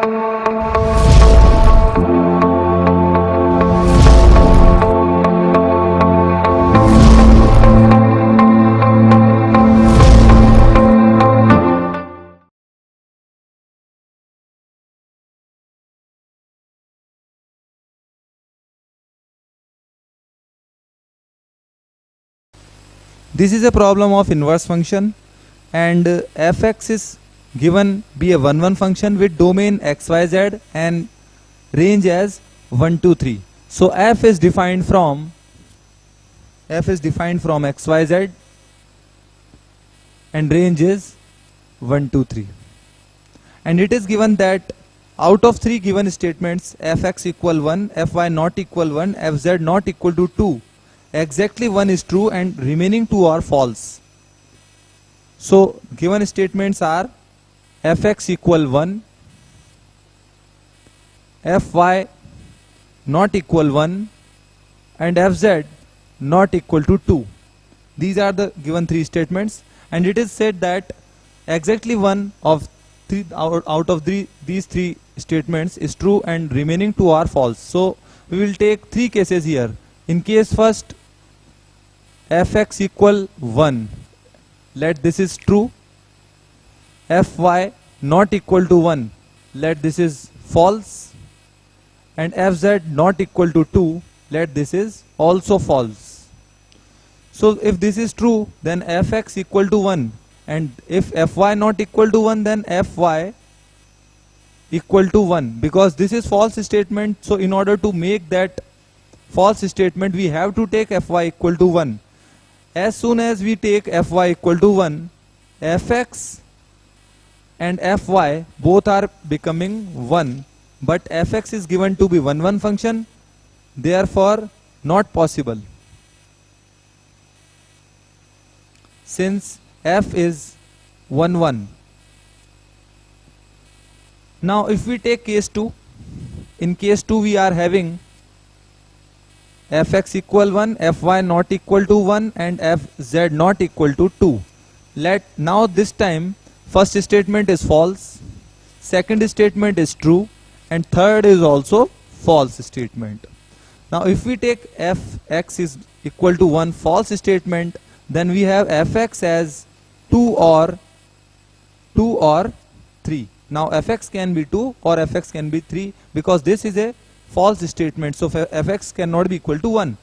This is a problem of inverse function, and fx is given be a 1 1 function with domain xyz and range as 1 2 3. So f is defined from xyz and range is 1 2 3, and it is given that out of 3 given statements, fx equal 1, fy not equal 1, fz not equal to 2, exactly 1 is true and remaining 2 are false. So given statements are fx equal 1, fy not equal 1, and fz not equal to 2. These are the given 3 statements, and it is said that exactly one of out of these 3 statements is true and remaining 2 are false. So we will take 3 cases here. In case first, fx equal 1, let this is true. Fy not equal to 1, let this is false. And fz not equal to 2, let this is also false. So if this is true, then fx equal to 1, and if fy not equal to 1, then fy equal to 1, because this is false statement. So in order to make that false statement, we have to take fy equal to 1. As soon as we take fy equal to 1, fx and fy both are becoming 1, but fx is given to be 1 1 function, therefore not possible, since f is 1 1. Now if we take case 2, in case 2 we are having fx equal 1, fy not equal to 1, and fz not equal to 2. Let now this time first statement is false, second statement is true, and third is also false statement. Now if we take fx is equal to 1 false statement, then we have fx as 2 or 3. Now fx can be 2 or fx can be 3, because this is a false statement, so fx cannot be equal to 1.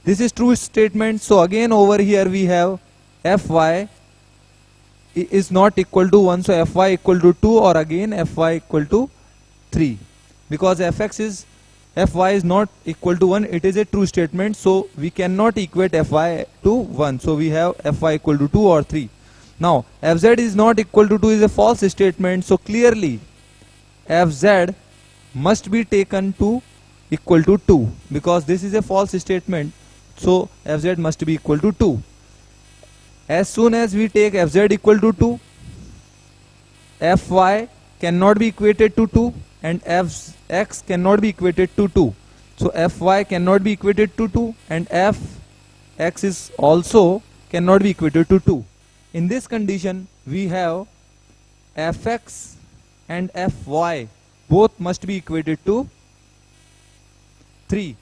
This is true statement, so again over here we have fy is not equal to 1, so fy equal to 2, or again fy equal to 3, because fy is not equal to 1, it is a true statement, so we cannot equate fy to 1, so we have fy equal to 2 or 3. Now fz is not equal to 2 is a false statement, so clearly fz must be taken to equal to 2, because this is a false statement, so fz must be equal to 2. As soon as we take fz equal to 2, fy cannot be equated to 2 and fx cannot be equated to 2. So fy cannot be equated to 2 and fx is also cannot be equated to 2. In this condition, we have fx and fy both must be equated to 3.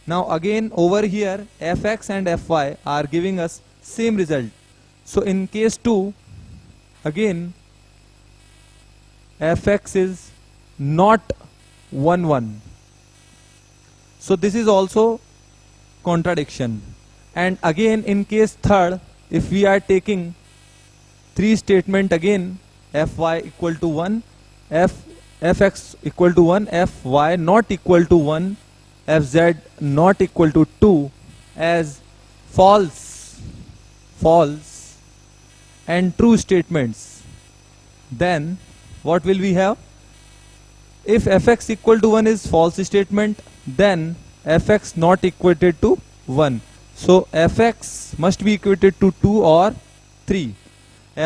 Now again over here fx and fy are giving us same result. So in case 2, again fx is not 1 1. So this is also contradiction. And again in case 3rd, if we are taking 3 statement, again fy equal to 1, fx equal to 1, fy not equal to 1, fz not equal to 2 as false and true statements, then what will we have? If fx equal to 1 is false statement, then fx not equated to 1, so fx must be equated to 2 or 3.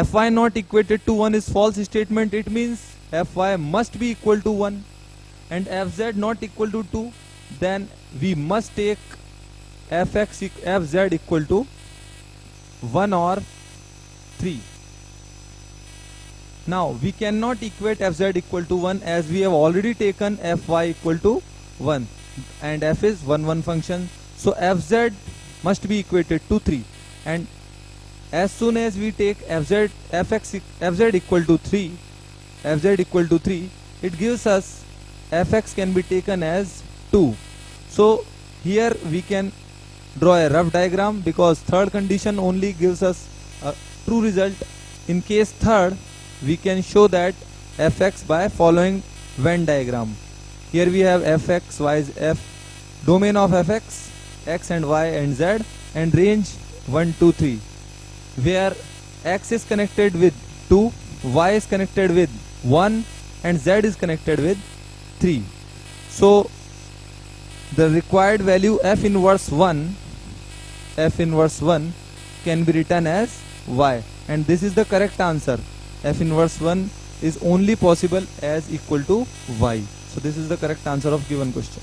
Fy not equated to 1 is false statement, it means fy must be equal to 1, and fz not equal to 2, then we must take fz equal to 1 or 3. Now we cannot equate fz equal to 1 as we have already taken fy equal to 1 and f is 1 function. So fz must be equated to 3, and as soon as we take fz equal to 3, it gives us fx can be taken as 2. So here we can draw a rough diagram because third condition only gives us a true result. In case third, we can show that fx by following Venn diagram. Here we have fx, y is f, domain of fx, x and y and z, and range 1, 2, 3, where x is connected with 2, y is connected with 1, and z is connected with 3. So the required value f inverse 1 can be written as y, and this is the correct answer. F inverse 1 is only possible as equal to y. So this is the correct answer of given question.